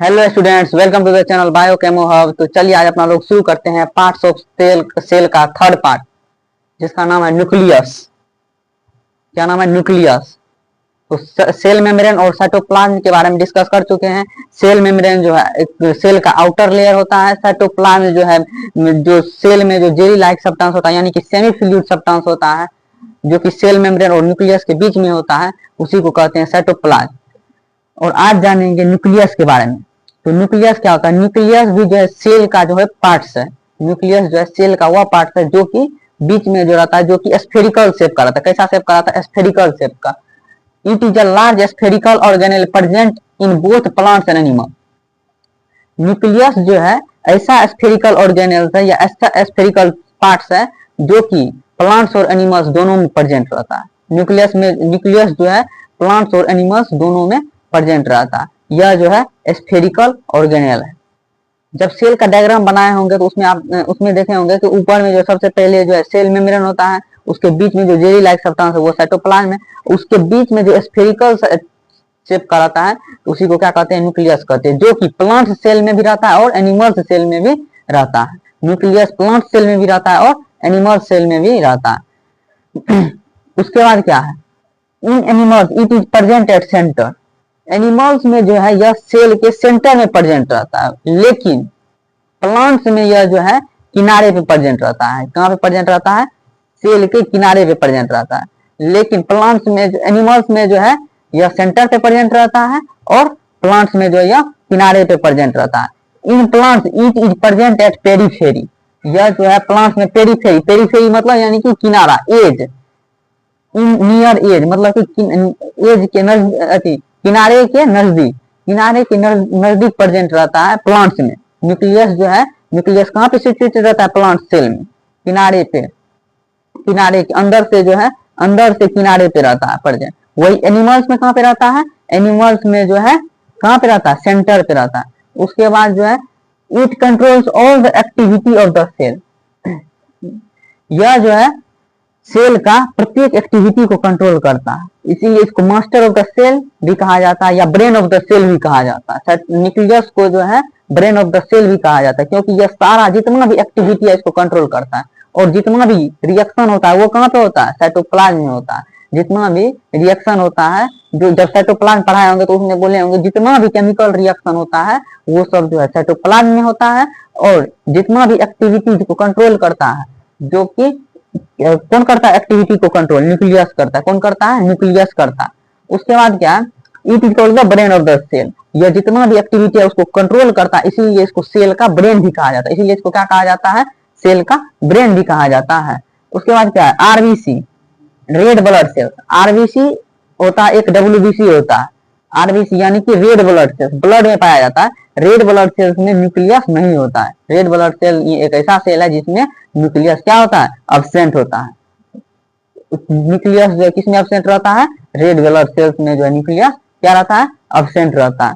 Hello students, welcome to the channel Biochemo Hub. तो चलिए आज अपना लोग शुरू करते हैं पार्ट्स ऑफ सेल का थर्ड पार्ट, जिसका नाम है न्यूक्लियस। क्या नाम है? न्यूक्लियस। तो सेल मेम्ब्रेन और साइटोप्लाज्म के बारे में डिस्कस कर चुके हैं। सेल मेम्ब्रेन जो है एक सेल का आउटर लेयर होता है। साइटोप्लाज्म जो है जो सेल में जो जेली लाइक सब्सटेंस होता है, यानी कि सेमी फ्लूइड सब्सटेंस होता है, जो कि सेल मेम्ब्रेन और न्यूक्लियस के बीच में होता है, उसी को कहते हैं साइटोप्लाज्म। और आज जानेंगे न्यूक्लियस के बारे में। तो न्यूक्लियस क्या होता है? न्यूक्लियस भी जो है सेल का जो है पार्ट्स है। न्यूक्लियस जो है सेल का वह पार्ट है जो कि बीच में जो रहता है, जो कि स्फेरिकल शेप का रहता है। कैसा शेप का रहता है? स्फेरिकल शेप का। It is a large spherical organelle present in both plants and animal. Nucleus जो है ऐसा स्फेरिकल ऑर्गेनेल है या ऐसा स्फेरिकल पार्ट्स है जो कि प्लांट्स और एनिमल्स दोनों में प्रेजेंट रहता है। न्यूक्लियस जो है प्लांट्स और एनिमल्स दोनों में प्रेजेंट रहता है। यह जो है स्फेरिकल ऑर्गेनेल है। जब सेल का डायग्राम बनाए होंगे तो उसमें देखे होंगे कि ऊपर में जो सबसे पहले जो है सेल मेम्ब्रेन होता है, उसके बीच में जो जेली लाइक सब्सटेंस है वो साइटोप्लाज्म है, उसके बीच में जो स्फेरिकल शेप का रहता है उसी को क्या कहते हैं? न्यूक्लियस कहते हैं, जो कि प्लांट सेल में भी रहता है और एनिमल्स सेल में भी रहता है। न्यूक्लियस प्लांट सेल में भी रहता है और एनिमल सेल में भी रहता है। उसके बाद क्या है? In animals it is present at centre. Animals में जो है यह सेल के सेंटर में प्रेजेंट रहता है, लेकिन प्लांट्स में यह जो है किनारे पे प्रेजेंट रहता है। कहाँ पे प्रेजेंट रहता है? सेल के किनारे पे प्रेजेंट रहता है। लेकिन प्लांट्स में एनिमल्स में जो है यह सेंटर पे प्रेजेंट रहता है और प्लांट्स में जो है यह किनारे पे प्रेजेंट रहता है। In plants it is present eight periphery. यह जो है प्लांट्स में पेरीफेरी, पेरीफेरी मतलब यानी कि किनारा, एज। इन नियर एज मतलब कि एज के किनारे के नजदीक, किनारे के नजदीक प्रेजेंट रहता है प्लांट्स में। न्यूक्लियस जो है, न्यूक्लियस कहाँ पे सिचुएटेड रहता है? प्लांट सेल में, किनारे पे, किनारे के अंदर से जो है, अंदर से किनारे पे रहता है प्रेजेंट। वही एनिमल्स में कहाँ पे रहता है? एनिमल्स में जो है कहाँ पे रहता है? सेंटर पे रहता है। उसके बाद जो है it controls all the activity of the cell. यह जो है सेल का प्रत्येक एक्टिविटी को कंट्रोल करता है, इसीलिए इसको मास्टर ऑफ द सेल भी कहा जाता है या ब्रेन ऑफ द सेल भी कहा जाता है। न्यूक्लियस को जो है ब्रेन ऑफ द सेल भी कहा जाता है, क्योंकि यह सारा जितना भी एक्टिविटी है इसको कंट्रोल करता है। और जितना भी रिएक्शन होता है वो कहाँ पे होता है? साइटोप्लाज्म में होता है। जितना भी रिएक्शन होता है, जो जब साइटोप्लाज्म पढ़ाए होंगे तो उसमें बोले होंगे जितना भी केमिकल रिएक्शन होता है वो सब जो है साइटोप्लाज्म में होता है। और जितना भी एक्टिविटीज को कंट्रोल करता है, जो कि कौन करता है एक्टिविटी को कंट्रोल? न्यूक्लियस करता है। कौन करता है? न्यूक्लियस करता है। उसके बाद क्या? It is called the brain of the cell. यह जितना भी एक्टिविटी है उसको कंट्रोल करता है, इसीलिए इसको सेल का ब्रेन भी कहा जाता है। इसीलिए इसको क्या कहा जाता है? सेल का ब्रेन भी कहा जाता है। उसके बाद क्या है? RBC, red blood cell. RBC होता है, एक डब्ल्यूबीसी होता है। आरबीसी यानी कि रेड ब्लड सेल्स, ब्लड में पाया जाता है। रेड ब्लड सेल्स में न्यूक्लियस नहीं होता है। रेड ब्लड सेल ये एक ऐसा सेल है जिसमें न्यूक्लियस क्या होता है? अब्सेंट होता है। न्यूक्लियस जो किसमें अब्सेंट रहता है? रेड ब्लड सेल्स में जो है न्यूक्लियस क्या रहता है? अब्सेंट रहता है।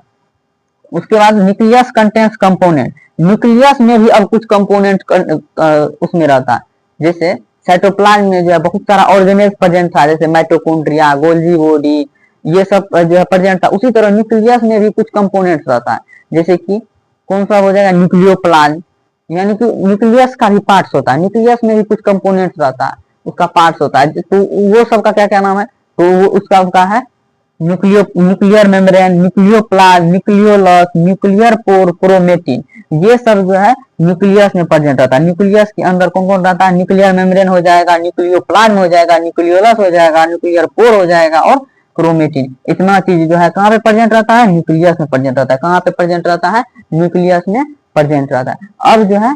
उसके बाद न्यूक्लियस कंटेन्स कंपोनेंट। न्यूक्लियस में भी अब कुछ कंपोनेंट उसमें रहता है। जैसे साइटोप्लाज्म में जो है बहुत सारा ऑर्गेनेल्स प्रेजेंट था, जैसे माइटोकॉन्ड्रिया, गोल्जी बॉडी, ये सब जो है प्रेजेंट था। उसी तरह न्यूक्लियस में भी कुछ कंपोनेंट्स रहता है, जैसे कि कौन सा हो जाएगा? न्यूक्लियोप्लाज्म, यानी कि न्यूक्लियस का भी पार्ट्स होता है। न्यूक्लियस में भी कुछ कंपोनेंट्स रहता है, उसका पार्ट्स होता है। तो वो सब का क्या क्या नाम है? तो वो उसका है nuclear membrane, nucleoplasm, nucleolus, nuclear pore, chromatin. ये सब जो है न्यूक्लियस में प्रेजेंट रहता है। न्यूक्लियस के अंदर कौन कौन रहता है? न्यूक्लियर मेम्ब्रेन हो जाएगा, न्यूक्लियोप्लाज्म हो जाएगा, न्यूक्लियोलस हो जाएगा, न्यूक्लियर पोर हो जाएगा और क्रोमेटिन। इतना चीज जो है कहाँ पे प्रेजेंट रहता है? न्यूक्लियस में प्रेजेंट रहता है। कहाँ पे प्रेजेंट रहता है? न्यूक्लियस में प्रेजेंट रहता है। अब जो है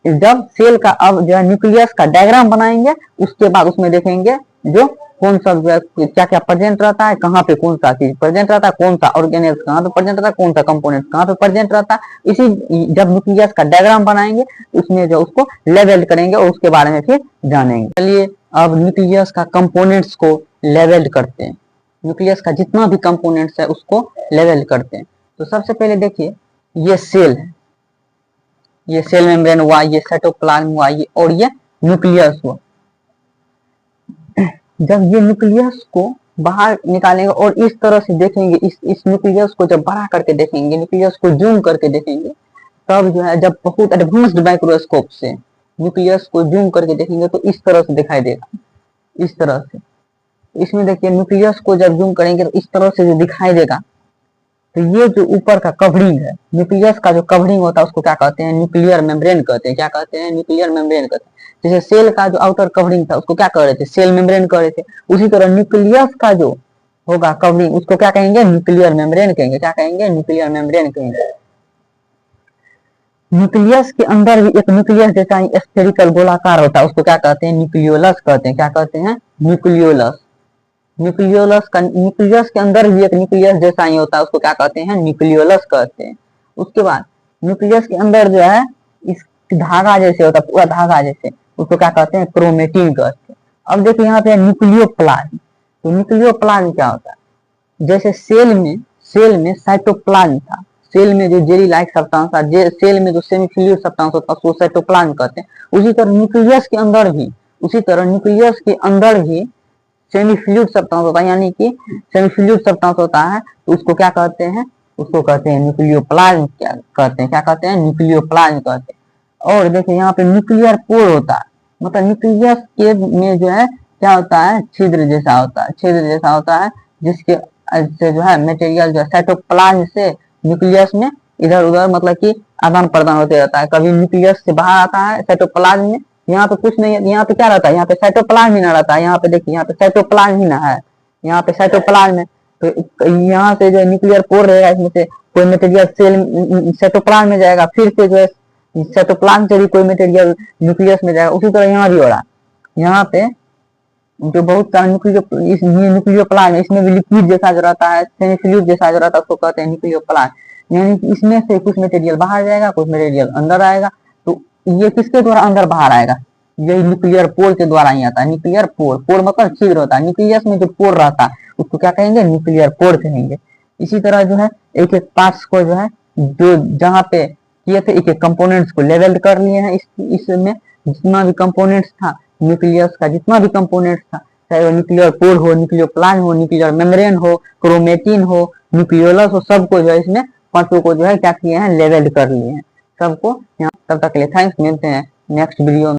जब सेल का अब जो है न्यूक्लियस का डायग्राम बनाएंगे, उसके बाद उसमें देखेंगे जो कौन सा क्या क्या प्रेजेंट रहता है, कहाँ पे कौन सा चीज प्रेजेंट रहता है, कौन सा ऑर्गेनेल्स कहाँ पे प्रेजेंट रहता है, कौन सा कंपोनेंट कहाँ पे प्रेजेंट रहता है। इसी जब न्यूक्लियस का डायग्राम बनाएंगे उसमें जो उसको लेवल करेंगे और उसके बारे में फिर जानेंगे। चलिए अब न्यूक्लियस का कंपोनेंट्स को लेवल करते हैं। न्यूक्लियस का जितना भी कंपोनेंट्स है उसको लेवल करते हैं। तो सबसे पहले देखिए, ये सेल है, ये सेल मेम्ब्रेन हुआ, ये साइटोप्लाज्म हुआ, ये और ये न्यूक्लियस हुआ। जब ये न्यूक्लियस को बाहर निकालेंगे और इस तरह से देखेंगे, इस न्यूक्लियस को जब बड़ा करके देखेंगे, न्यूक्लियस को जूम करके देखेंगे, तब जो है जब बहुत एडवांस्ड माइक्रोस्कोप से न्यूक्लियस को जूम करके देखेंगे तो इस तरह से दिखाई देगा, इस तरह से। इसमें देखिए न्यूक्लियस को जब जूम करेंगे तो इस तरह से जो दिखाई देगा, तो ये जो ऊपर का कवरिंग है, न्यूक्लियस का जो कवरिंग होता है उसको क्या कहते हैं, न्यूक्लियर मेम्ब्रेन कहते हैं। क्या कहते हैं, न्यूक्लियर मेम्ब्रेन कहते हैं। जैसे सेल का जो आउटर कवरिंग था उसको क्या कह रहे थे, सेल मेम्ब्रेन कह रहे थे। उसी तरह न्यूक्लियस का जो होगा कवरिंग उसको क्या कहेंगे, न्यूक्लियर मेम्ब्रेन कहेंगे। क्या कहेंगे, न्यूक्लियर मेम्ब्रेन कहेंगे। न्यूक्लियस के अंदर भी एक न्यूक्लियस जैसा स्फेरिकल गोलाकार होता है, उसको क्या कहते हैं, न्यूक्लियोलस कहते हैं। क्या कहते हैं, न्यूक्लियोलस। न्यूक्लियस के अंदर भी एक न्यूक्लियस जैसा ही होता है, उसको क्या कहते हैं, न्यूक्लियोलस कहते हैं। उसके बाद न्यूक्लियस के अंदर जो है इस धागा जैसे होता है, पूरा धागा जैसे, उसको क्या कहते हैं, क्रोमेटिन कहते हैं। अब देखिए यहाँ पे न्यूक्लियोप्लाज्म। तो न्यूक्लियोप्लाज्म क्या होता है, जैसे सेल में साइटोप्लाज्म था, सेल में जो जेली लाइक सब्सटेंस था, सेल में जो सेमी फ्लूइड सब्सटेंस होता है उसको साइटोप्लाज्म कहते हैं। उसी तरह न्यूक्लियस के अंदर भी सेमी फ्लूइड सब्सटेंस होता है, यानी कि सेमी फ्लूइड सब्सटेंस होता है, तो उसको क्या कहते हैं, उसको कहते हैं न्यूक्लियोप्लाज्म। क्या कहते हैं, क्या कहते हैं, न्यूक्लियोप्लाज्म कहते हैं। और देखिए यहाँ पे न्यूक्लियर पोर होता है, मतलब न्यूक्लियस के में जो है क्या होता है, छिद्र जैसा होता है, जिसके से जो है मटेरियल जो है साइटोप्लाज्म से न्यूक्लियस में इधर उधर मतलब कि आदान प्रदान होते रहता है। कभी न्यूक्लियस से बाहर आता है साइटोप्लाज्म में, यहाँ पे कुछ नहीं है, यहाँ पे क्या रहता है, यहाँ पे साइटोप्लाज्म ही ना रहता है। यहाँ पे देखिए, यहाँ पे साइटोप्लाज्म ही ना है, यहाँ पे साइटोप्लाज्म है। तो यहाँ से जो न्यूक्लियर पोर रहेगा, इसमें से कोई मटेरियल सेल साइटोप्लाज्म में जाएगा, फिर से जो है साइटोप्लाज्म से भी कोई मटेरियल न्यूक्लियस में जाएगा। उसी तरह यहाँ भी हो रहा है। यहाँ पे जो बहुत सारा न्यूक्लियोप्लाज्म, इसमें भी लिक्विड जैसा जो रहता है, सेमी फ्लूइड जैसा जो रहता है, उसको कहते हैं न्यूक्लियोप्लाज्म। यानी कि इसमें से कुछ मटेरियल बाहर जाएगा, कुछ मटेरियल अंदर आएगा। तो ये किसके द्वारा अंदर बाहर आएगा, यही न्यूक्लियर पोर के द्वारा ही आता है। न्यूक्लियर पोर मतलब छिद्र होता है। न्यूक्लियस में जो पोर रहता है उसको क्या कहेंगे, न्यूक्लियर पोर कहेंगे। इसी तरह जो है एक एक पार्ट्स को जो है, जो जहाँ पे किए थे, एक एक कंपोनेंट्स को लेवल कर लिए हैं। इसमें जितना भी कंपोनेंट्स था, न्यूक्लियस का जितना भी कंपोनेंट्स था, चाहे वो न्यूक्लियर पोर हो, न्यूक्लियोप्लाज्म हो, न्यूक्लियर मेम्ब्रेन हो, क्रोमेटिन हो, न्यूक्लियोलस हो, सबको जो है इसमें पांचों को जो है क्या किए हैं, लेवल कर लिए हैं सबको। यहाँ तब तक के लिए थैंक्स, मिलते हैं नेक्स्ट वीडियो में।